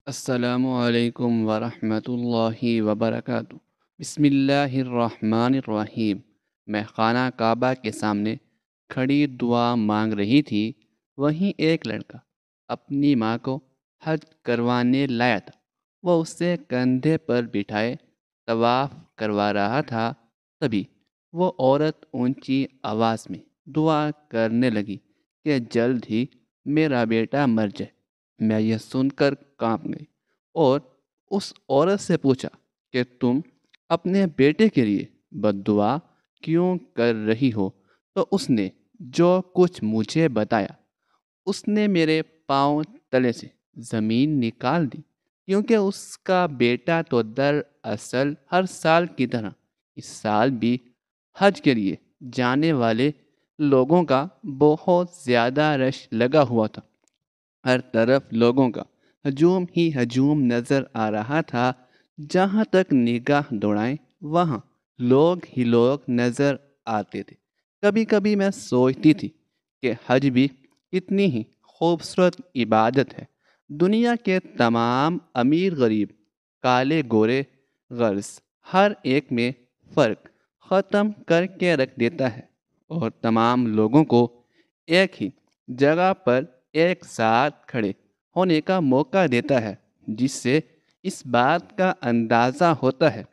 السلام علیکم ورحمۃ اللہ وبرکاتہ۔ بسم اللہ الرحمن الرحیم۔ میں خانہ کعبہ کے سامنے کھڑی دعا مانگ رہی تھی، وہیں ایک لڑکا اپنی ماں کو حج کروانے لایا تھا۔ وہ اسے کندھے پر بٹھائے طواف کروا رہا تھا۔ تبھی وہ عورت اونچی آواز میں دعا کرنے لگی کہ جلد ہی میرا بیٹا مر جائے۔ میں یہ سن کر کانپ گئی اور اس عورت سے پوچھا کہ تم اپنے بیٹے کے لیے بد دعا کیوں کر رہی ہو؟ تو اس نے جو کچھ مجھے بتایا، اس نے میرے پاؤں تلے سے زمین نکال دی، کیونکہ اس کا بیٹا تو دراصل ہر سال کی طرح اس سال بھی حج کے لیے جانے والے لوگوں کا بہت زیادہ رش لگا ہوا تھا۔ ہر طرف لوگوں کا ہجوم ہی ہجوم نظر آ رہا تھا۔ جہاں تک نگاہ دوڑائیں وہاں لوگ ہی لوگ نظر آتے تھے۔ کبھی کبھی میں سوچتی تھی کہ حج بھی اتنی ہی خوبصورت عبادت ہے۔ دنیا کے تمام امیر غریب، کالے گورے، غرض ہر ایک میں فرق ختم کر کے رکھ دیتا ہے اور تمام لوگوں کو ایک ہی جگہ پر ایک ساتھ کھڑے ہونے کا موقع دیتا ہے، جس سے اس بات کا اندازہ ہوتا ہے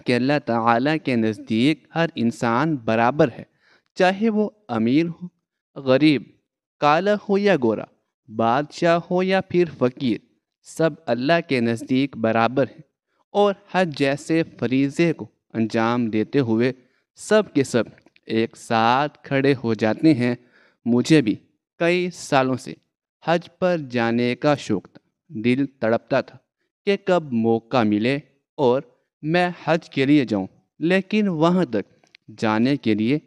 کہ اللہ تعالیٰ کے نزدیک ہر انسان برابر ہے، چاہے وہ امیر ہو، غریب، کالا ہو یا گورا، بادشاہ ہو یا پھر فقیر، سب اللہ کے نزدیک برابر ہیں۔ اور حج جیسے فریضے کو انجام دیتے ہوئے سب کے سب ایک ساتھ کھڑے ہو جاتے ہیں۔ مجھے بھی کئی سالوں سے حج پر جانے کا شوق تھا۔ دل تڑپتا تھا کہ کب موقع ملے اور میں حج کے لیے جاؤں، لیکن وہاں تک جانے کے لیے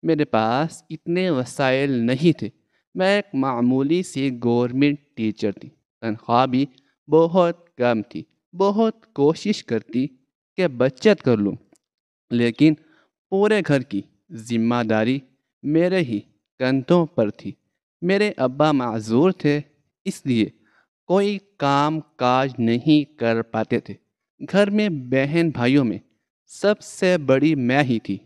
میرے پاس اتنے وسائل نہیں تھے۔ میں ایک معمولی سی گورنمنٹ ٹیچر تھی، تنخواہ بھی بہت کم تھی۔ بہت کوشش کرتی کہ بچت کر لوں، لیکن پورے گھر کی ذمہ داری میرے ہی کندھوں پر تھی۔ میرے ابا معذور تھے، اس لیے کوئی کام کاج نہیں کر پاتے تھے۔ گھر میں بہن بھائیوں میں سب سے بڑی میں ہی تھی۔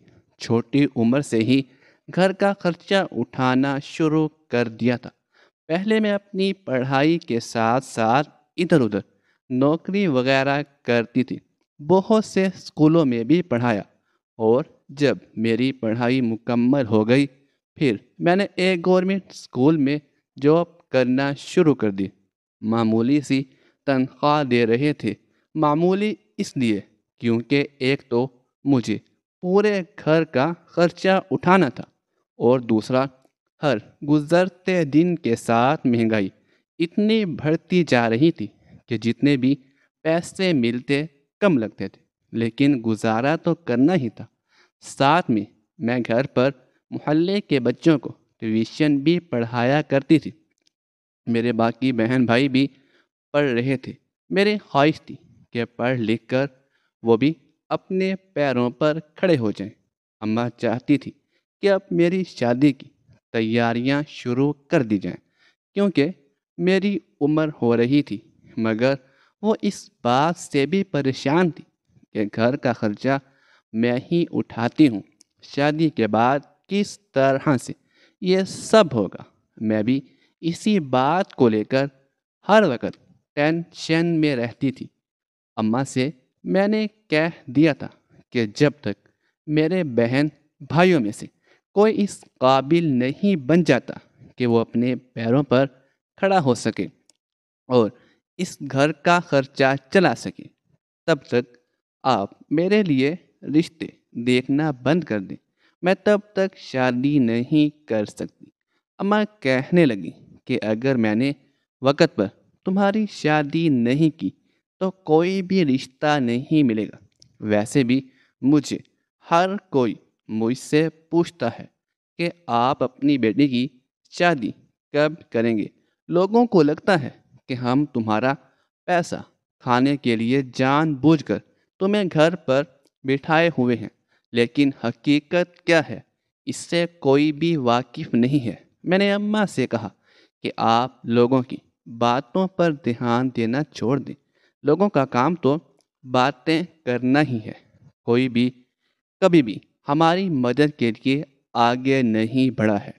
چھوٹی عمر سے ہی گھر کا خرچہ اٹھانا شروع کر دیا تھا۔ پہلے میں اپنی پڑھائی کے ساتھ ساتھ ادھر ادھر نوکری وغیرہ کرتی تھی۔ بہت سے اسکولوں میں بھی پڑھایا، اور جب میری پڑھائی مکمل ہو گئی پھر میں نے ایک گورنمنٹ اسکول میں جاب کرنا شروع کر دی۔ معمولی سی تنخواہ دے رہے تھے۔ معمولی اس لیے کیونکہ ایک تو مجھے پورے گھر کا خرچہ اٹھانا تھا، اور دوسرا ہر گزرتے دن کے ساتھ مہنگائی اتنی بڑھتی جا رہی تھی کہ جتنے بھی پیسے ملتے کم لگتے تھے، لیکن گزارا تو کرنا ہی تھا۔ ساتھ میں گھر پر محلے کے بچوں کو ٹیوشن بھی پڑھایا کرتی تھی۔ میرے باقی بہن بھائی بھی پڑھ رہے تھے۔ میری خواہش تھی کہ پڑھ لکھ کر وہ بھی اپنے پیروں پر کھڑے ہو جائیں۔ اماں چاہتی تھی کہ اب میری شادی کی تیاریاں شروع کر دی جائیں، کیونکہ میری عمر ہو رہی تھی، مگر وہ اس بات سے بھی پریشان تھی کہ گھر کا خرچہ میں ہی اٹھاتی ہوں، شادی کے بعد کس طرح سے یہ سب ہوگا۔ میں بھی اسی بات کو لے کر ہر وقت ٹینشن میں رہتی تھی۔ اماں سے میں نے کہہ دیا تھا کہ جب تک میرے بہن بھائیوں میں سے کوئی اس قابل نہیں بن جاتا کہ وہ اپنے پیروں پر کھڑا ہو سکے اور اس گھر کا خرچہ چلا سکے، تب تک آپ میرے لیے رشتے دیکھنا بند کر دیں، میں تب تک شادی نہیں کر سکتی۔ اماں کہنے لگی کہ اگر میں نے وقت پر تمہاری شادی نہیں کی تو کوئی بھی رشتہ نہیں ملے گا۔ ویسے بھی مجھے ہر کوئی مجھ سے پوچھتا ہے کہ آپ اپنی بیٹی کی شادی کب کریں گے۔ لوگوں کو لگتا ہے کہ ہم تمہارا پیسہ کھانے کے لیے جان بوجھ کر تمہیں گھر پر بٹھائے ہوئے ہیں، لیکن حقیقت کیا ہے اس سے کوئی بھی واقف نہیں ہے۔ میں نے اماں سے کہا کہ آپ لوگوں کی باتوں پر دھیان دینا چھوڑ دیں۔ لوگوں کا کام تو باتیں کرنا ہی ہے۔ کوئی بھی کبھی بھی ہماری مدد کے لیے آگے نہیں بڑھا ہے۔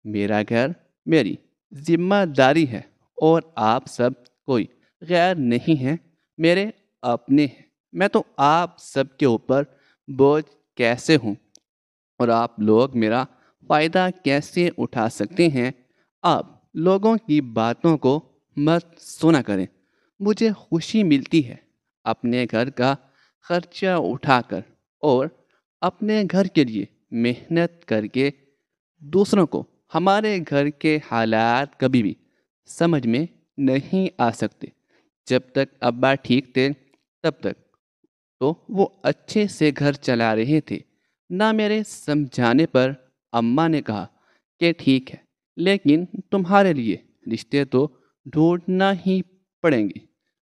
میرا گھر میری ذمہ داری ہے اور آپ سب کوئی غیر نہیں ہیں، میرے اپنے ہیں۔ میں تو آپ سب کے اوپر بوجھ کیسے ہوں اور آپ لوگ میرا فائدہ کیسے اٹھا سکتے ہیں؟ آپ لوگوں کی باتوں کو مت سنا کریں۔ مجھے خوشی ملتی ہے اپنے گھر کا خرچہ اٹھا کر اور اپنے گھر کے لیے محنت کر کے۔ دوسروں کو ہمارے گھر کے حالات کبھی بھی سمجھ میں نہیں آ سکتے۔ جب تک ابا ٹھیک تھے تب تک تو وہ اچھے سے گھر چلا رہے تھے۔ نہ میرے سمجھانے پر اماں نے کہا کہ ٹھیک ہے، لیکن تمہارے لیے رشتے تو ڈھونڈنا ہی پڑیں گے۔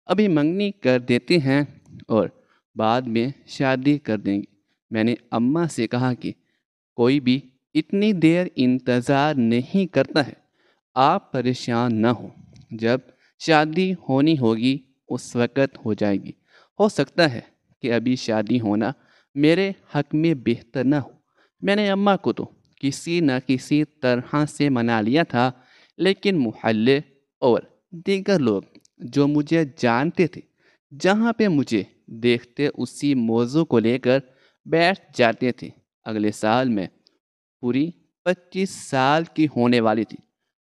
ابھی منگنی کر دیتے ہیں اور بعد میں شادی کر دیں گے۔ میں نے اماں سے کہا کہ کوئی بھی اتنی دیر انتظار نہیں کرتا ہے۔ آپ پریشان نہ ہوں، جب شادی ہونی ہوگی اس وقت ہو جائے گی۔ ہو سکتا ہے کہ ابھی شادی ہونا میرے حق میں بہتر نہ ہو۔ میں نے اماں کو تو کسی نہ کسی طرح سے منا لیا تھا، لیکن محلے اور دیگر لوگ جو مجھے جانتے تھے، جہاں پہ مجھے دیکھتے اسی موضوع کو لے کر بیٹھ جاتے تھے۔ اگلے سال میں پوری 25 سال کی ہونے والی تھی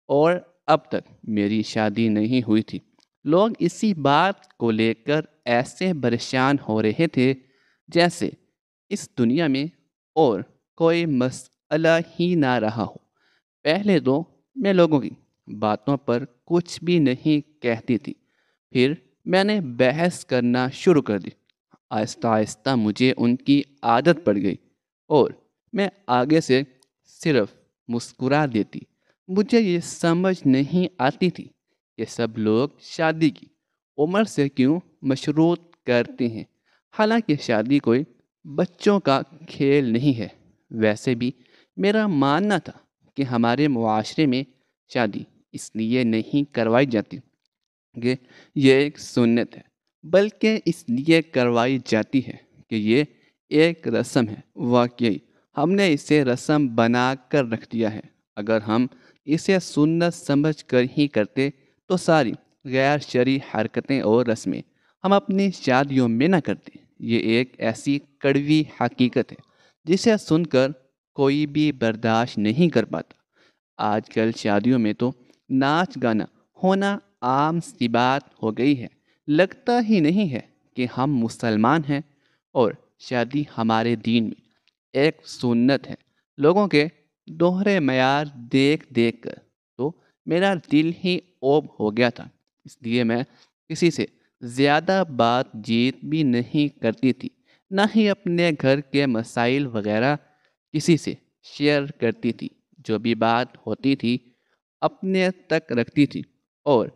اور اب تک میری شادی نہیں ہوئی تھی۔ لوگ اسی بات کو لے کر ایسے پریشان ہو رہے تھے جیسے اس دنیا میں اور کوئی مسئلہ ہی نہ رہا ہو۔ پہلے تو میں لوگوں کی باتوں پر کچھ بھی نہیں کہتی تھی، پھر میں نے بحث کرنا شروع کر دی۔ آہستہ آہستہ مجھے ان کی عادت پڑ گئی اور میں آگے سے صرف مسکرا دیتی۔ مجھے یہ سمجھ نہیں آتی تھی کہ سب لوگ شادی کی عمر سے کیوں مشروط کرتے ہیں، حالانکہ شادی کوئی بچوں کا کھیل نہیں ہے۔ ویسے بھی میرا ماننا تھا کہ ہمارے معاشرے میں شادی اس لیے نہیں کروائی جاتی کہ یہ ایک سنت ہے، بلکہ اس لیے کروائی جاتی ہے کہ یہ ایک رسم ہے۔ واقعی ہم نے اسے رسم بنا کر رکھ دیا ہے۔ اگر ہم اسے سنت سمجھ کر ہی کرتے تو ساری غیر شرعی حرکتیں اور رسمیں ہم اپنی شادیوں میں نہ کرتے۔ یہ ایک ایسی کڑوی حقیقت ہے جسے سن کر کوئی بھی برداشت نہیں کر پاتا۔ آج کل شادیوں میں تو ناچ گانا ہونا عام سی بات ہو گئی ہے۔ لگتا ہی نہیں ہے کہ ہم مسلمان ہیں اور شادی ہمارے دین میں ایک سنت ہے۔ لوگوں کے دوہرے معیار دیکھ دیکھ کر تو میرا دل ہی اوب ہو گیا تھا۔ اس لیے میں کسی سے زیادہ بات چیت بھی نہیں کرتی تھی، نہ ہی اپنے گھر کے مسائل وغیرہ کسی سے شیئر کرتی تھی۔ جو بھی بات ہوتی تھی اپنے تک رکھتی تھی اور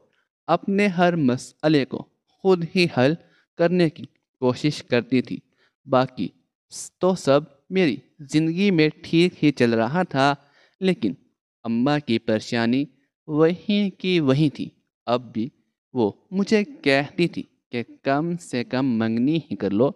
اپنے ہر مسئلے کو خود ہی حل کرنے کی کوشش کرتی تھی۔ باقی تو سب میری زندگی میں ٹھیک ہی چل رہا تھا، لیکن اماں کی پریشانی وہیں کی وہیں تھی۔ اب بھی وہ مجھے کہتی تھی کہ کم سے کم منگنی ہی کر لو،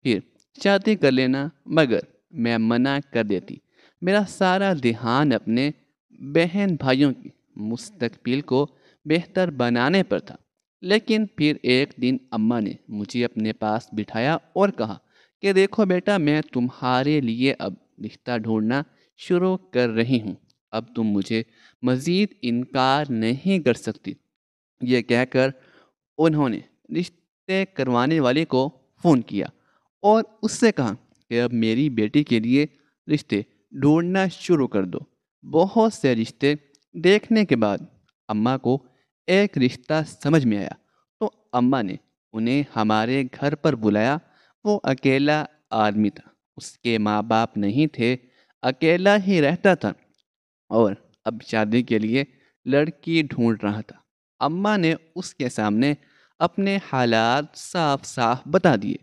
پھر شادی کر لینا، مگر میں منع کر دیتی۔ میرا سارا دھیان اپنے بہن بھائیوں کی مستقبل کو بہتر بنانے پر تھا۔ لیکن پھر ایک دن اماں نے مجھے اپنے پاس بٹھایا اور کہا کہ دیکھو بیٹا، میں تمہارے لیے اب رشتہ ڈھونڈنا شروع کر رہی ہوں۔ اب تم مجھے مزید انکار نہیں کر سکتی۔ یہ کہہ کر انہوں نے رشتے کروانے والے کو فون کیا اور اس سے کہا کہ اب میری بیٹی کے لیے رشتے ڈھونڈنا شروع کر دو۔ بہت سے رشتے دیکھنے کے بعد اماں کو ایک رشتہ سمجھ میں آیا تو اماں نے انہیں ہمارے گھر پر بلایا۔ وہ اکیلا آدمی تھا، اس کے ماں باپ نہیں تھے، اکیلا ہی رہتا تھا اور اب شادی کے لیے لڑکی ڈھونڈ رہا تھا۔ اماں نے اس کے سامنے اپنے حالات صاف صاف بتا دیے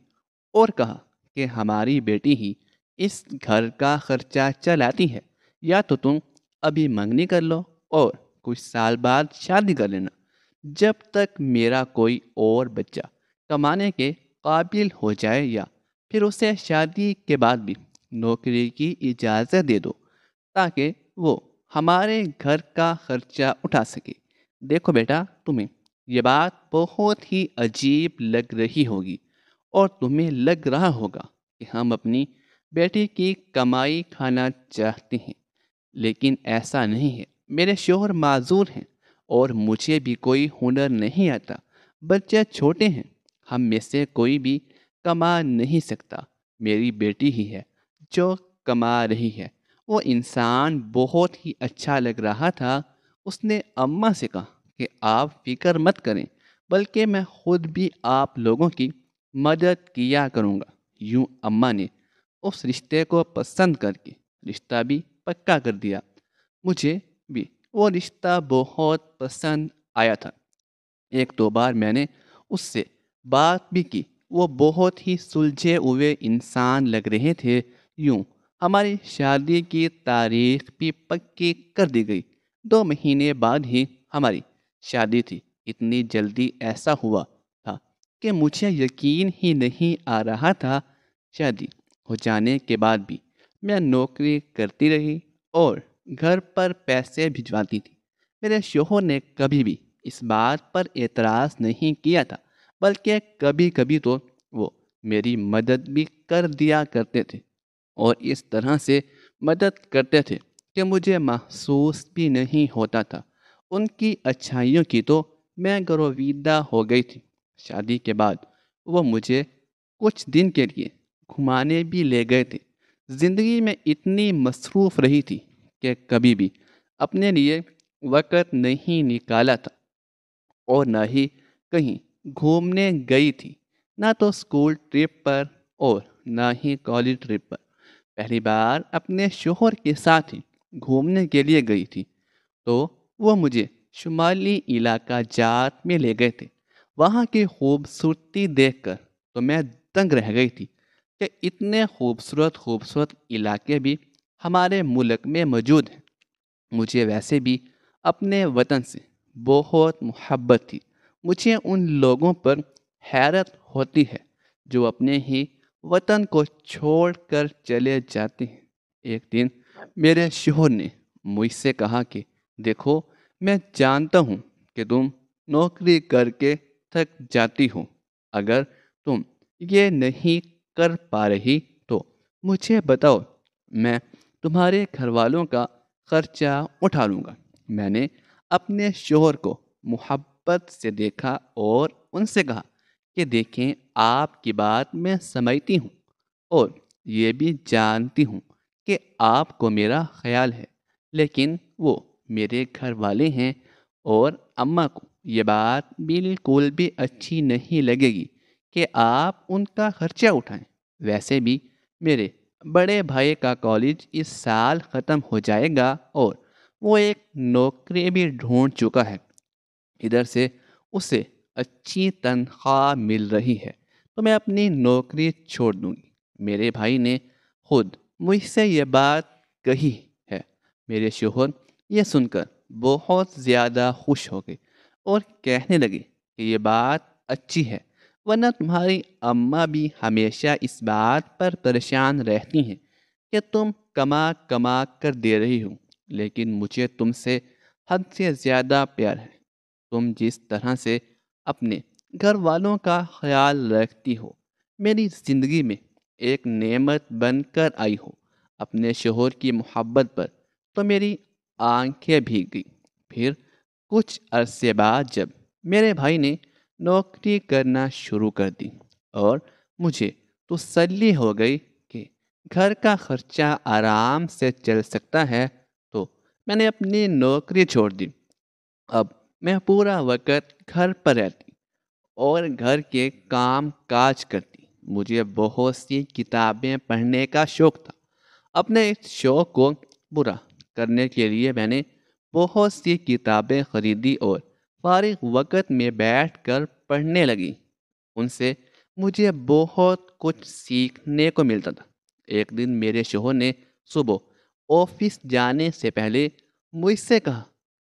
اور کہا کہ ہماری بیٹی ہی اس گھر کا خرچہ چلاتی ہے، یا تو تم ابھی منگنی کر لو اور کچھ سال بعد شادی کر لینا۔ جب تک میرا کوئی اور بچہ کمانے کے قابل ہو جائے یا پھر اسے شادی کے بعد بھی نوکری کی اجازت دے دو تاکہ وہ ہمارے گھر کا خرچہ اٹھا سکے۔ دیکھو بیٹا، تمہیں یہ بات بہت ہی عجیب لگ رہی ہوگی اور تمہیں لگ رہا ہوگا کہ ہم اپنی بیٹی کی کمائی کھانا چاہتے ہیں، لیکن ایسا نہیں ہے۔ میرے شوہر معذور ہیں اور مجھے بھی کوئی ہنر نہیں آتا، بچے چھوٹے ہیں، ہم میں سے کوئی بھی کما نہیں سکتا، میری بیٹی ہی ہے جو کما رہی ہے۔ وہ انسان بہت ہی اچھا لگ رہا تھا۔ اس نے اماں سے کہا کہ آپ فکر مت کریں، بلکہ میں خود بھی آپ لوگوں کی مدد کیا کروں گا۔ یوں اماں نے اس رشتے کو پسند کر کے رشتہ بھی پکا کر دیا۔ مجھے بھی وہ رشتہ بہت پسند آیا تھا۔ ایک دو بار میں نے اس سے بات بھی کی، وہ بہت ہی سلجھے ہوئے انسان لگ رہے تھے۔ یوں ہماری شادی کی تاریخ بھی پکی کر دی گئی۔ 2 مہینے بعد ہی ہماری شادی تھی۔ اتنی جلدی ایسا ہوا تھا کہ مجھے یقین ہی نہیں آ رہا تھا۔ شادی ہو جانے کے بعد بھی میں نوکری کرتی رہی اور گھر پر پیسے بھجواتی تھی۔ میرے شوہر نے کبھی بھی اس بات پر اعتراض نہیں کیا تھا، بلکہ کبھی کبھی تو وہ میری مدد بھی کر دیا کرتے تھے اور اس طرح سے مدد کرتے تھے کہ مجھے محسوس بھی نہیں ہوتا تھا۔ ان کی اچھائیوں کی تو میں گرویدہ ہو گئی تھی۔ شادی کے بعد وہ مجھے کچھ دن کے لیے گھمانے بھی لے گئے تھے۔ زندگی میں اتنی مصروف رہی تھی کہ کبھی بھی اپنے لیے وقت نہیں نکالا تھا اور نہ ہی کہیں گھومنے گئی تھی، نہ تو اسکول ٹرپ پر اور نہ ہی کالج ٹرپ پر۔ پہلی بار اپنے شوہر کے ساتھ ہی گھومنے کے لیے گئی تھی تو وہ مجھے شمالی علاقہ جات میں لے گئے تھے۔ وہاں کی خوبصورتی دیکھ کر تو میں دنگ رہ گئی تھی کہ اتنے خوبصورت علاقے بھی ہمارے ملک میں موجود ہیں۔ مجھے ویسے بھی اپنے وطن سے بہت محبت تھی۔ مجھے ان لوگوں پر حیرت ہوتی ہے جو اپنے ہی وطن کو چھوڑ کر چلے جاتے ہیں۔ ایک دن میرے شوہر نے مجھ سے کہا کہ دیکھو، میں جانتا ہوں کہ تم نوکری کر کے تھک جاتی ہو۔ اگر تم یہ نہیں کر پا رہی تو مجھے بتاؤ، میں تمہارے گھر والوں کا خرچہ اٹھا لوں گا۔ میں نے اپنے شوہر کو محبت سے دیکھا اور ان سے کہا کہ دیکھیں، آپ کی بات میں سمجھتی ہوں اور یہ بھی جانتی ہوں کہ آپ کو میرا خیال ہے، لیکن وہ میرے گھر والے ہیں اور اماں کو یہ بات بالکل بھی اچھی نہیں لگے گی کہ آپ ان کا خرچہ اٹھائیں۔ ویسے بھی میرے بڑے بھائی کا کالج اس سال ختم ہو جائے گا اور وہ ایک نوکری بھی ڈھونڈ چکا ہے۔ ادھر سے اسے اچھی تنخواہ مل رہی ہے تو میں اپنی نوکری چھوڑ دوں گی۔ میرے بھائی نے خود مجھ سے یہ بات کہی ہے۔ میرے شوہر یہ سن کر بہت زیادہ خوش ہو گئے اور کہنے لگے کہ یہ بات اچھی ہے، ورنہ تمہاری اماں بھی ہمیشہ اس بات پر پریشان رہتی ہیں کہ تم کما کما کر دے رہی ہو، لیکن مجھے تم سے حد سے زیادہ پیار ہے۔ تم جس طرح سے اپنے گھر والوں کا خیال رکھتی ہو، میری زندگی میں ایک نعمت بن کر آئی ہو۔ اپنے شوہر کی محبت پر تو میری آنکھیں بھیگ گئی۔ پھر کچھ عرصے بعد جب میرے بھائی نے نوکری کرنا شروع کر دی اور مجھے تسلی ہو گئی کہ گھر کا خرچہ آرام سے چل سکتا ہے، تو میں نے اپنی نوکری چھوڑ دی۔ اب میں پورا وقت گھر پر رہتی اور گھر کے کام کاج کرتی۔ مجھے بہت سی کتابیں پڑھنے کا شوق تھا۔ اپنے اس شوق کو پورا کرنے کے لیے میں نے بہت سی کتابیں خریدی اور فارغ وقت میں بیٹھ کر پڑھنے لگی۔ ان سے مجھے بہت کچھ سیکھنے کو ملتا تھا۔ ایک دن میرے شوہر نے صبح آفس جانے سے پہلے مجھ سے کہا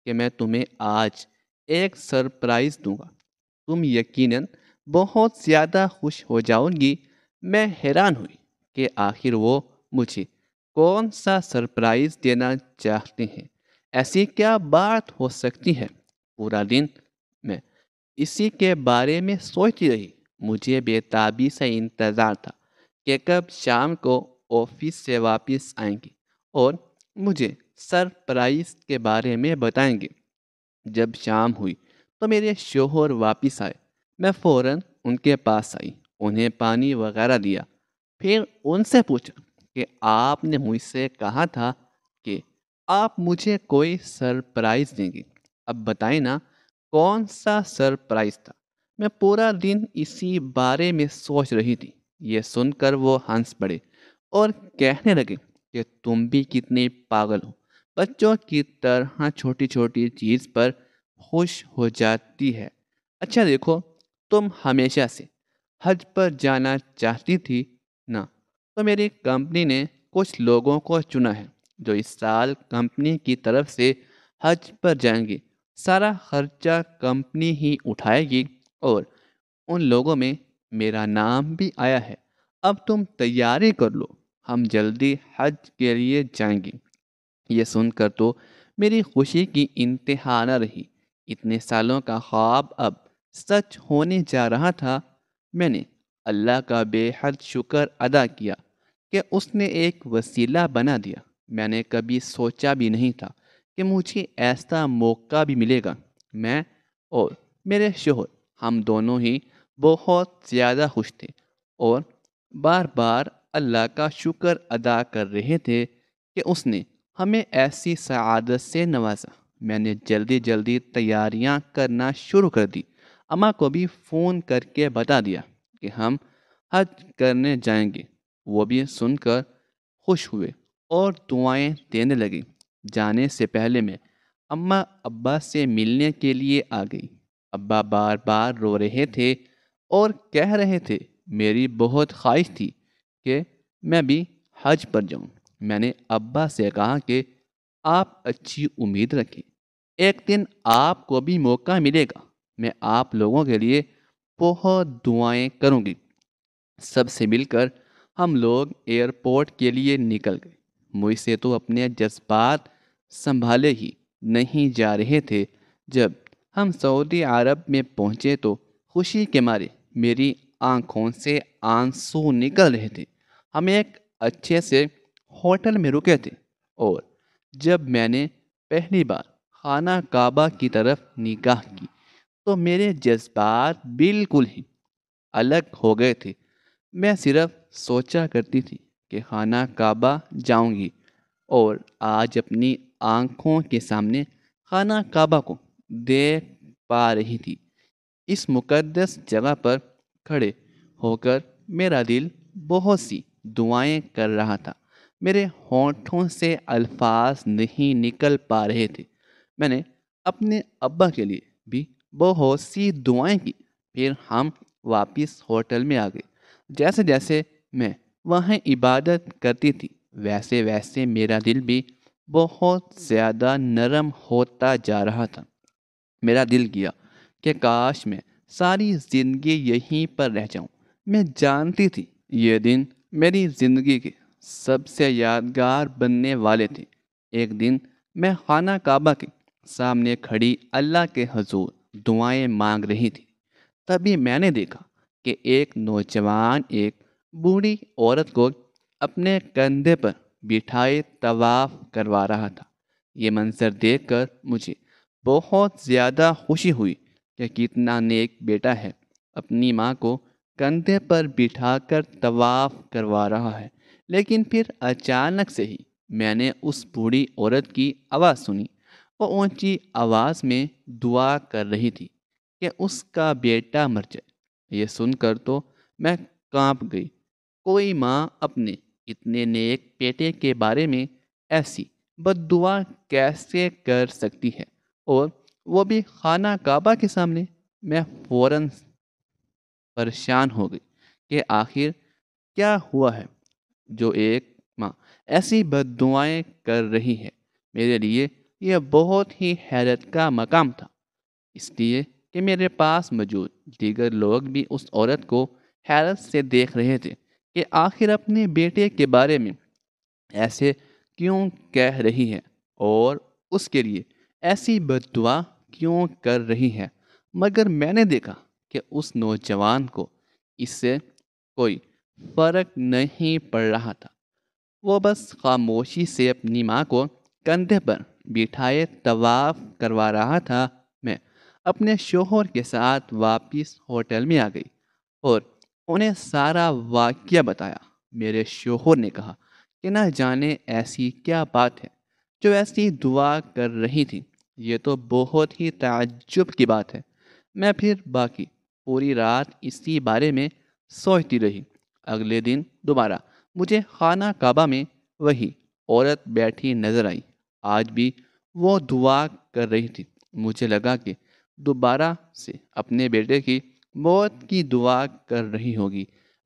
کہ میں تمہیں آج ایک سرپرائز دوں گا، تم یقیناً بہت زیادہ خوش ہو جاؤ گی۔ میں حیران ہوئی کہ آخر وہ مجھے کون سا سرپرائز دینا چاہتے ہیں۔ ایسی کیا بات ہو سکتی ہے؟ پورا دن میں اسی کے بارے میں سوچتی رہی۔ مجھے بے تابی سے انتظار تھا کہ کب شام کو آفس سے واپس آئیں گے اور مجھے سرپرائز کے بارے میں بتائیں گے۔ جب شام ہوئی تو میرے شوہر واپس آئے۔ میں فوراً ان کے پاس آئی، انہیں پانی وغیرہ دیا، پھر ان سے پوچھا کہ آپ نے مجھ سے کہا تھا کہ آپ مجھے کوئی سرپرائز دیں گے، اب بتائیں نا کون سا سرپرائز تھا؟ میں پورا دن اسی بارے میں سوچ رہی تھی۔ یہ سن کر وہ ہنس پڑے اور کہنے لگے کہ تم بھی کتنے پاگل ہو، بچوں کی طرح چھوٹی چھوٹی چیز پر خوش ہو جاتی ہے۔ اچھا دیکھو، تم ہمیشہ سے حج پر جانا چاہتی تھی نا، تو میری کمپنی نے کچھ لوگوں کو چنا ہے جو اس سال کمپنی کی طرف سے حج پر جائیں گے۔ سارا خرچہ کمپنی ہی اٹھائے گی اور ان لوگوں میں میرا نام بھی آیا ہے۔ اب تم تیاری کر لو، ہم جلدی حج کے لیے جائیں گے۔ یہ سن کر تو میری خوشی کی انتہا نہ رہی۔ اتنے سالوں کا خواب اب سچ ہونے جا رہا تھا۔ میں نے اللہ کا بے حد شکر ادا کیا کہ اس نے ایک وسیلہ بنا دیا۔ میں نے کبھی سوچا بھی نہیں تھا کہ مجھے ایسا موقع بھی ملے گا۔ میں اور میرے شوہر، ہم دونوں ہی بہت زیادہ خوش تھے اور بار بار اللہ کا شکر ادا کر رہے تھے کہ اس نے ہمیں ایسی سعادت سے نوازا۔ میں نے جلدی جلدی تیاریاں کرنا شروع کر دی، اماں کو بھی فون کر کے بتا دیا کہ ہم حج کرنے جائیں گے۔ وہ بھی سن کر خوش ہوئے اور دعائیں دینے لگے۔ جانے سے پہلے میں اماں ابا سے ملنے کے لیے آ گئی۔ ابا بار بار رو رہے تھے اور کہہ رہے تھے میری بہت خواہش تھی کہ میں بھی حج پر جاؤں۔ میں نے ابا سے کہا کہ آپ اچھی امید رکھیں، ایک دن آپ کو بھی موقع ملے گا۔ میں آپ لوگوں کے لیے بہت دعائیں کروں گی۔ سب سے مل کر ہم لوگ ایئرپورٹ کے لیے نکل گئے۔ مجھ سے تو اپنے جذبات سنبھالے ہی نہیں جا رہے تھے۔ جب ہم سعودی عرب میں پہنچے تو خوشی کے مارے میری آنکھوں سے آنسو نکل رہے تھے۔ ہم ایک اچھے سے ہوٹل میں رکے تھے اور جب میں نے پہلی بار خانہ کعبہ کی طرف نگاہ کی تو میرے جذبات بالکل ہی الگ ہو گئے تھے۔ میں صرف سوچا کرتی تھی کہ خانہ کعبہ جاؤں گی اور آج اپنی آنکھوں کے سامنے خانہ کعبہ کو دیکھ پا رہی تھی۔ اس مقدس جگہ پر کھڑے ہو کر میرا دل بہت سی دعائیں کر رہا تھا۔ میرے ہونٹوں سے الفاظ نہیں نکل پا رہے تھے۔ میں نے اپنے ابا کے لیے بھی بہت سی دعائیں کی۔ پھر ہم واپس ہوٹل میں آ گئے۔ جیسے جیسے میں وہاں عبادت کرتی تھی ویسے ویسے میرا دل بھی بہت زیادہ نرم ہوتا جا رہا تھا۔ میرا دل کیا کہ کاش میں ساری زندگی یہیں پر رہ جاؤں۔ میں جانتی تھی یہ دن میری زندگی کے سب سے یادگار بننے والے تھے۔ ایک دن میں خانہ کعبہ کے سامنے کھڑی اللہ کے حضور دعائیں مانگ رہی تھی۔ تبھی میں نے دیکھا کہ ایک نوجوان ایک بوڑھی عورت کو اپنے کندھے پر بٹھائے طواف کروا رہا تھا۔ یہ منظر دیکھ کر مجھے بہت زیادہ خوشی ہوئی کہ کتنا نیک بیٹا ہے، اپنی ماں کو کندھے پر بٹھا کر طواف کروا رہا ہے۔ لیکن پھر اچانک سے ہی میں نے اس بوڑھی عورت کی آواز سنی۔ وہ اونچی آواز میں دعا کر رہی تھی کہ اس کا بیٹا مر جائے۔ یہ سن کر تو میں کانپ گئی۔ کوئی ماں اپنے اتنے نیک بیٹے کے بارے میں ایسی بد دعا کیسے کر سکتی ہے، اور وہ بھی خانہ کعبہ کے سامنے؟ میں فوراً پریشان ہو گئی کہ آخر کیا ہوا ہے جو ایک ماں ایسی بد دعائیں کر رہی ہے۔ میرے لیے یہ بہت ہی حیرت کا مقام تھا۔ اس لیے کہ میرے پاس موجود دیگر لوگ بھی اس عورت کو حیرت سے دیکھ رہے تھے کہ آخر اپنے بیٹے کے بارے میں ایسے کیوں کہہ رہی ہے اور اس کے لیے ایسی بد دعا کیوں کر رہی ہے۔ مگر میں نے دیکھا کہ اس نوجوان کو اس سے کوئی فرق نہیں پڑ رہا تھا۔ وہ بس خاموشی سے اپنی ماں کو کندھے پر بٹھائے طواف کروا رہا تھا۔ میں اپنے شوہر کے ساتھ واپس ہوٹل میں آ گئی اور انہیں سارا واقعہ بتایا۔ میرے شوہر نے کہا کہ نہ جانے ایسی کیا بات ہے جو ایسی دعا کر رہی تھی، یہ تو بہت ہی تعجب کی بات ہے۔ میں پھر باقی پوری رات اسی بارے میں سوچتی رہی۔ اگلے دن دوبارہ مجھے خانہ کعبہ میں وہی عورت بیٹھی نظر آئی۔ آج بھی وہ دعا کر رہی تھی۔ مجھے لگا کہ دوبارہ سے اپنے بیٹے کی موت کی دعا کر رہی ہوگی۔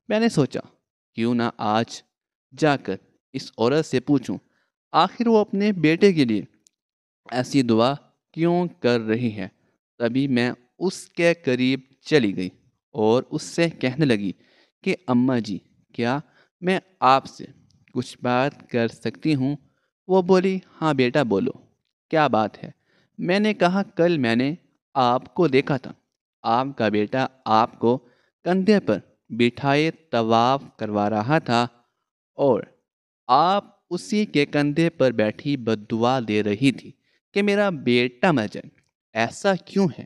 میں نے سوچا کیوں نہ آج جا کر اس عورت سے پوچھوں آخر وہ اپنے بیٹے کے لیے ایسی دعا کیوں کر رہی ہے۔ تبھی میں اس کے قریب چلی گئی اور اس سے کہنے لگی کہ اماں جی، کیا میں آپ سے کچھ بات کر سکتی ہوں؟ وہ بولی ہاں بیٹا بولو، کیا بات ہے؟ میں نے کہا کل میں نے آپ کو دیکھا تھا، آپ کا بیٹا آپ کو کندھے پر بٹھائے طواف کروا رہا تھا اور آپ اسی کے کندھے پر بیٹھی بد دعا دے رہی تھی کہ میرا بیٹا مر جائے۔ ایسا کیوں ہے؟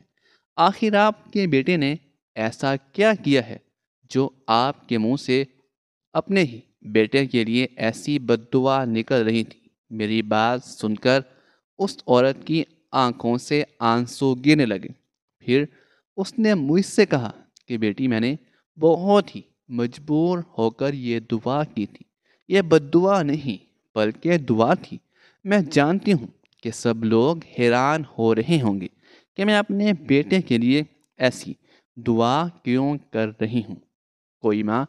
آخر آپ کے بیٹے نے ایسا کیا کیا ہے جو آپ کے منہ سے اپنے ہی بیٹے کے لیے ایسی بد دعا نکل رہی تھی؟ میری بات سن کر اس عورت کی آنکھوں سے آنسو گرنے لگے۔ پھر اس نے مجھ سے کہا کہ بیٹی، میں نے بہت ہی مجبور ہو کر یہ دعا کی تھی، یہ بد دعا نہیں بلکہ دعا تھی۔ میں جانتی ہوں کہ سب لوگ حیران ہو رہے ہوں گے کہ میں اپنے بیٹے کے لیے ایسی دعا کیوں کر رہی ہوں۔ کوئی ماں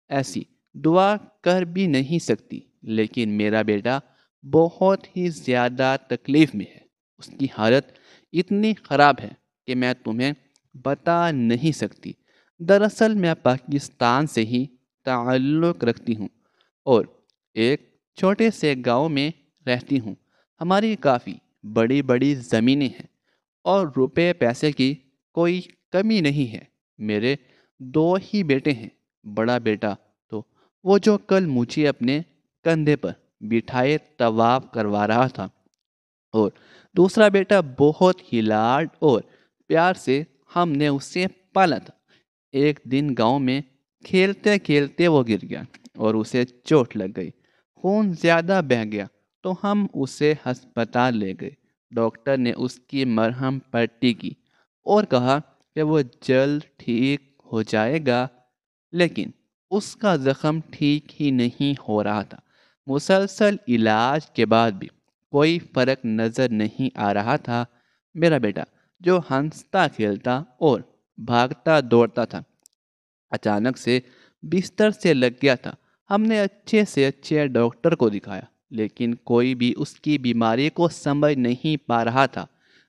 ایسی دعا کر بھی نہیں سکتی، لیکن میرا بیٹا بہت ہی زیادہ تکلیف میں ہے۔ اس کی حالت اتنی خراب ہے کہ میں تمہیں بتا نہیں سکتی۔ دراصل میں پاکستان سے ہی تعلق رکھتی ہوں اور ایک چھوٹے سے گاؤں میں رہتی ہوں۔ ہماری کافی بڑی بڑی زمینیں ہیں اور روپے پیسے کی کوئی کمی نہیں ہے۔ میرے دو ہی بیٹے ہیں۔ بڑا بیٹا تو وہ جو کل مجھے اپنے کندھے پر بٹھائے طواف کروا رہا تھا، اور دوسرا بیٹا بہت ہی لاڈ اور پیار سے ہم نے اسے پالا تھا۔ ایک دن گاؤں میں کھیلتے کھیلتے وہ گر گیا اور اسے چوٹ لگ گئی، خون زیادہ بہہ گیا تو ہم اسے ہسپتال لے گئے۔ ڈاکٹر نے اس کی مرہم پٹی کی اور کہا کہ وہ جلد ٹھیک ہو جائے گا، لیکن اس کا زخم ٹھیک ہی نہیں ہو رہا تھا۔ مسلسل علاج کے بعد بھی کوئی فرق نظر نہیں آ رہا تھا۔ میرا بیٹا جو ہنستا کھیلتا اور بھاگتا دوڑتا تھا، اچانک سے بستر سے لگ گیا تھا۔ ہم نے اچھے سے اچھے ڈاکٹر کو دکھایا، لیکن کوئی بھی اس کی بیماری کو سمجھ نہیں پا رہا تھا۔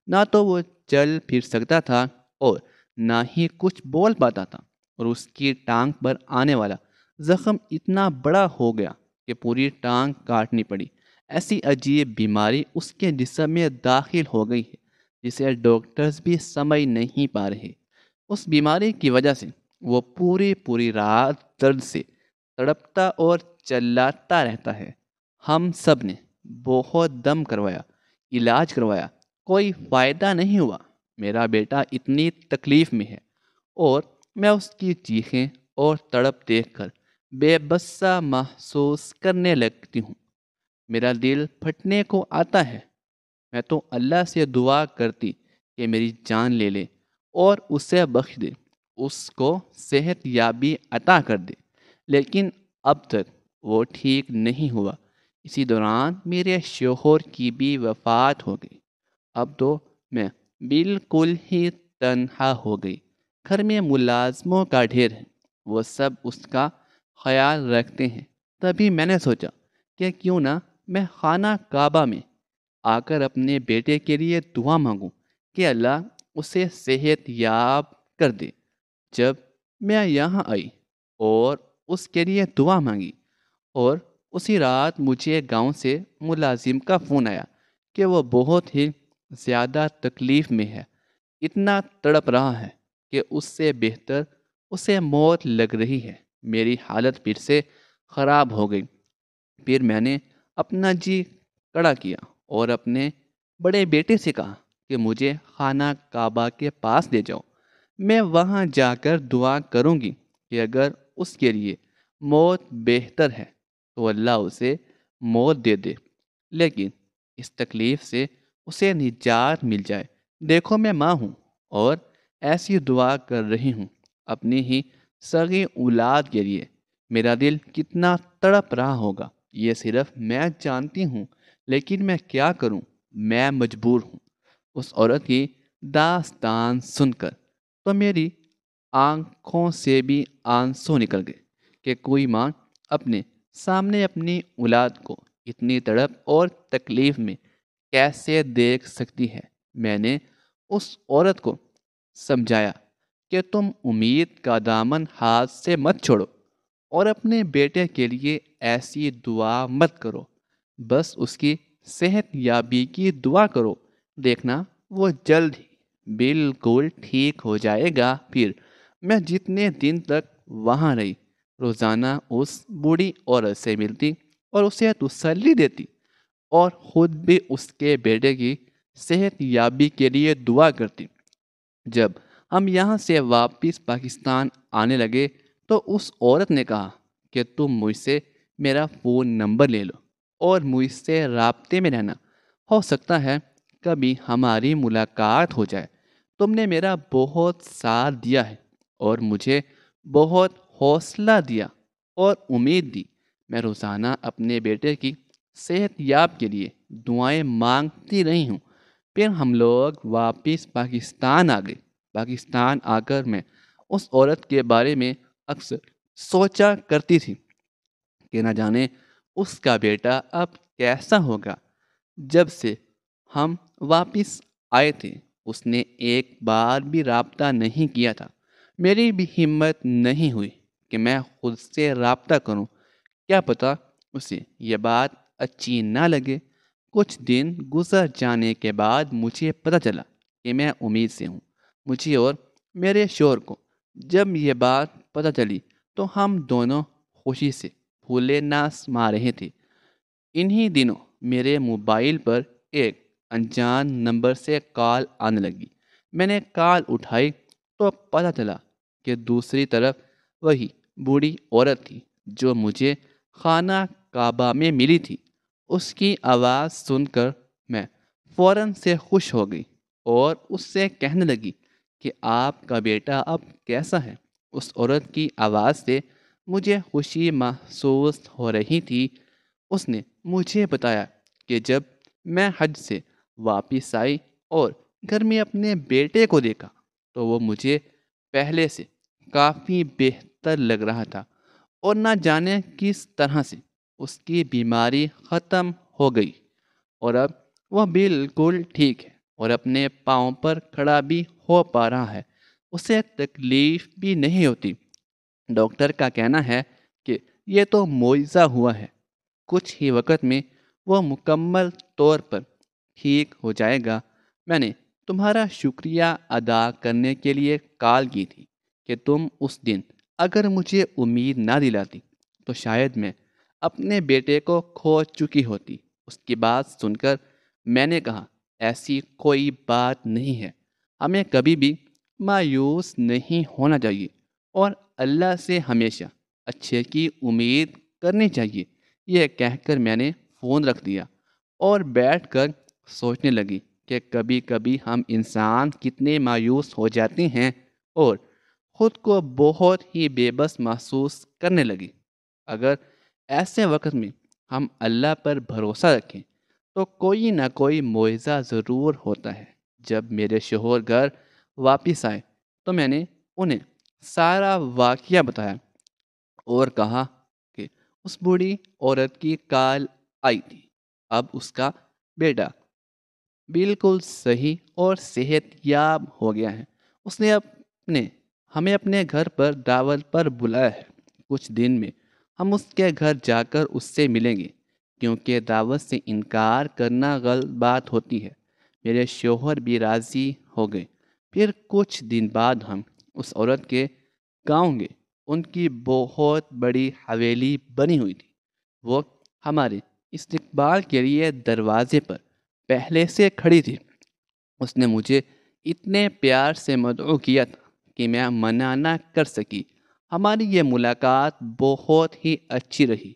نہ تو وہ چل پھر سکتا تھا اور نہ ہی کچھ بول پاتا تھا، اور اس کی ٹانگ پر آنے والا زخم اتنا بڑا ہو گیا کہ پوری ٹانگ کاٹنی پڑی۔ ایسی عجیب بیماری اس کے جسم میں داخل ہو گئی ہے جسے ڈاکٹرز بھی سمجھ نہیں پا رہے۔ اس بیماری کی وجہ سے وہ پوری رات درد سے تڑپتا اور چلاتا رہتا ہے۔ ہم سب نے بہت دم کروایا، علاج کروایا، کوئی فائدہ نہیں ہوا۔ میرا بیٹا اتنی تکلیف میں ہے اور میں اس کی چیخیں اور تڑپ دیکھ کر بے بس سا محسوس کرنے لگتی ہوں۔ میرا دل پھٹنے کو آتا ہے۔ میں تو اللہ سے دعا کرتی کہ میری جان لے لے اور اسے بخش دے، اس کو صحت یابی عطا کر دے، لیکن اب تک وہ ٹھیک نہیں ہوا۔ اسی دوران میرے شوہر کی بھی وفات ہو گئی۔ اب تو میں بالکل ہی تنہا ہو گئی۔ گھر میں ملازموں کا ڈھیر ہے، وہ سب اس کا خیال رکھتے ہیں۔ تبھی میں نے سوچا کہ کیوں نہ میں خانہ کعبہ میں آ کر اپنے بیٹے کے لیے دعا مانگوں کہ اللہ اسے صحت یاب کر دے۔ جب میں یہاں آئی اور اس کے لیے دعا مانگی، اور اسی رات مجھے گاؤں سے ملازم کا فون آیا کہ وہ بہت ہی زیادہ تکلیف میں ہے، اتنا تڑپ رہا ہے کہ اس سے بہتر اسے موت لگ رہی ہے۔ میری حالت پھر سے خراب ہو گئی۔ پھر میں نے اپنا جی کڑا کیا اور اپنے بڑے بیٹے سے کہا کہ مجھے خانہ کعبہ کے پاس لے جاؤ، میں وہاں جا کر دعا کروں گی کہ اگر اس کے لیے موت بہتر ہے تو اللہ اسے موت دے دے، لیکن اس تکلیف سے اسے نجات مل جائے۔ دیکھو میں ماں ہوں اور ایسی دعا کر رہی ہوں اپنی ہی صغی اولاد کے لیے۔ میرا دل کتنا تڑپ رہا ہوگا یہ صرف میں جانتی ہوں، لیکن میں کیا کروں، میں مجبور ہوں۔ اس عورت کی داستان سن کر تو میری آنکھوں سے بھی آنسو نکل گئے کہ کوئی ماں اپنے سامنے اپنی اولاد کو اتنی تڑپ اور تکلیف میں کیسے دیکھ سکتی ہے۔ میں نے اس عورت کو سمجھایا کہ تم امید کا دامن ہاتھ سے مت چھوڑو اور اپنے بیٹے کے لیے ایسی دعا مت کرو، بس اس کی صحت یابی کی دعا کرو، دیکھنا وہ جلد ہی بالکل ٹھیک ہو جائے گا۔ پھر میں جتنے دن تک وہاں رہی روزانہ اس بوڑھی عورت سے ملتی اور اسے تسلی دیتی اور خود بھی اس کے بیٹے کی صحت یابی کے لیے دعا کرتی۔ جب ہم یہاں سے واپس پاکستان آنے لگے تو اس عورت نے کہا کہ تم مجھ سے میرا فون نمبر لے لو اور مجھ سے رابطے میں رہنا، ہو سکتا ہے کبھی ہماری ملاقات ہو جائے۔ تم نے میرا بہت ساتھ دیا ہے اور مجھے بہت حوصلہ دیا اور امید دی۔ میں روزانہ اپنے بیٹے کی صحت یاب کے لیے دعائیں مانگتی رہی ہوں۔ پھر ہم لوگ واپس پاکستان آ گئے۔ پاکستان آ کر میں اس عورت کے بارے میں اکثر سوچا کرتی تھی کہ نہ جانے اس کا بیٹا اب کیسا ہوگا۔ جب سے ہم واپس آئے تھے اس نے ایک بار بھی رابطہ نہیں کیا تھا۔ میری بھی ہمت نہیں ہوئی کہ میں خود سے رابطہ کروں، کیا پتہ اسے یہ بات اچھی نہ لگے۔ کچھ دن گزر جانے کے بعد مجھے پتہ چلا کہ میں امید سے ہوں۔ مجھے اور میرے شوہر کو جب یہ بات پتہ چلی تو ہم دونوں خوشی سے پھولے نہ سما رہے تھے۔ انہی دنوں میرے موبائل پر ایک انجان نمبر سے کال آنے لگی۔ میں نے کال اٹھائی تو پتہ چلا کہ دوسری طرف وہی بوڑھی عورت تھی جو مجھے خانہ کعبہ میں ملی تھی۔ اس کی آواز سن کر میں فوراً سے خوش ہو گئی اور اس سے کہنے لگی کہ آپ کا بیٹا اب کیسا ہے۔ اس عورت کی آواز سے مجھے خوشی محسوس ہو رہی تھی۔ اس نے مجھے بتایا کہ جب میں حج سے واپس آئی اور گھر میں اپنے بیٹے کو دیکھا تو وہ مجھے پہلے سے کافی بہتر لگ رہا تھا، اور نہ جانے کس طرح سے اس کی بیماری ختم ہو گئی اور اب وہ بالکل ٹھیک ہے اور اپنے پاؤں پر کھڑا بھی ہو پا رہا ہے۔ اسے تکلیف بھی نہیں ہوتی۔ ڈاکٹر کا کہنا ہے کہ یہ تو معجزہ ہوا ہے، کچھ ہی وقت میں وہ مکمل طور پر ٹھیک ہو جائے گا۔ میں نے تمہارا شکریہ ادا کرنے کے لیے کال کی تھی کہ تم اس دن اگر مجھے امید نہ دلاتی تو شاید میں اپنے بیٹے کو کھو چکی ہوتی۔ اس کی بات سن کر میں نے کہا ایسی کوئی بات نہیں ہے، ہمیں کبھی بھی مایوس نہیں ہونا چاہیے اور اللہ سے ہمیشہ اچھے کی امید کرنی چاہیے۔ یہ کہہ کر میں نے فون رکھ دیا اور بیٹھ کر سوچنے لگی کہ کبھی کبھی ہم انسان کتنے مایوس ہو جاتے ہیں اور خود کو بہت ہی بے بس محسوس کرنے لگی۔ اگر ایسے وقت میں ہم اللہ پر بھروسہ رکھیں تو کوئی نہ کوئی معجزہ ضرور ہوتا ہے۔ جب میرے شوہر گھر واپس آئے تو میں نے انہیں سارا واقعہ بتایا اور کہا کہ اس بوڑھی عورت کی کال آئی تھی، اب اس کا بیٹا بالکل صحیح اور صحت یاب ہو گیا ہے۔ اس نے ہمیں اپنے گھر پر دعوت پر بلایا ہے۔ کچھ دن میں ہم اس کے گھر جا کر اس سے ملیں گے، کیونکہ دعوت سے انکار کرنا غلط بات ہوتی ہے۔ میرے شوہر بھی راضی ہو گئے۔ پھر کچھ دن بعد ہم اس عورت کے گاؤں گئے۔ ان کی بہت بڑی حویلی بنی ہوئی تھی۔ وہ ہمارے استقبال کے لیے دروازے پر پہلے سے کھڑی تھی۔ اس نے مجھے اتنے پیار سے مدعو کیا تھا کہ میں منع نہ کر سکی۔ ہماری یہ ملاقات بہت ہی اچھی رہی۔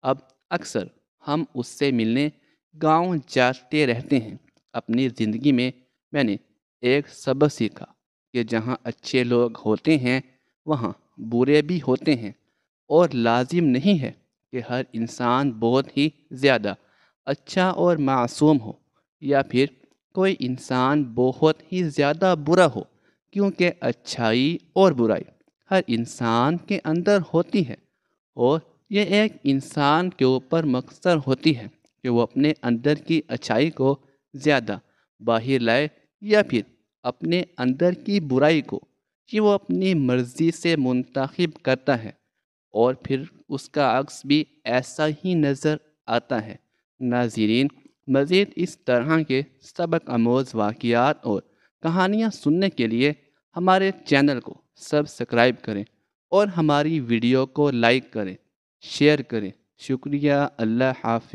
اب اکثر ہم اس سے ملنے گاؤں جاتے رہتے ہیں۔ اپنی زندگی میں نے ایک سبق سیکھا کہ جہاں اچھے لوگ ہوتے ہیں وہاں برے بھی ہوتے ہیں، اور لازم نہیں ہے کہ ہر انسان بہت ہی زیادہ اچھا اور معصوم ہو، یا پھر کوئی انسان بہت ہی زیادہ برا ہو، کیونکہ اچھائی اور برائی ہر انسان کے اندر ہوتی ہے، اور یہ ایک انسان کے اوپر مقصر ہوتی ہے کہ وہ اپنے اندر کی اچھائی کو زیادہ باہر لائے، یا پھر اپنے اندر کی برائی کو کہ وہ اپنی مرضی سے منتخب کرتا ہے، اور پھر اس کا عکس بھی ایسا ہی نظر آتا ہے۔ ناظرین، مزید اس طرح کے سبق آموز واقعات اور کہانیاں سننے کے لیے ہمارے چینل کو سبسکرائب کریں اور ہماری ویڈیو کو لائک کریں، شیئر کریں۔ شکریہ۔ اللہ حافظ۔